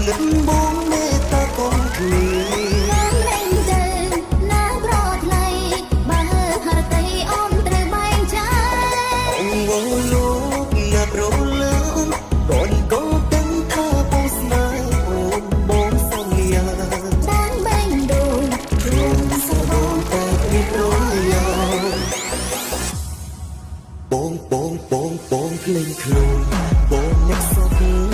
នឹកបងមេត្តាកុំឃ្លីលែងចិលណាប្រថ្លៃបើហរតីអូនត្រូវបែងចាយវងលោកណាប្រលើកូនក៏ដឹងថាបងស្នេហ៍អូនបងសន្យាបានបែងដូនខ្លួនសបងតែពីរយបងភ្លេងខ្លួនបងអ្នកសោក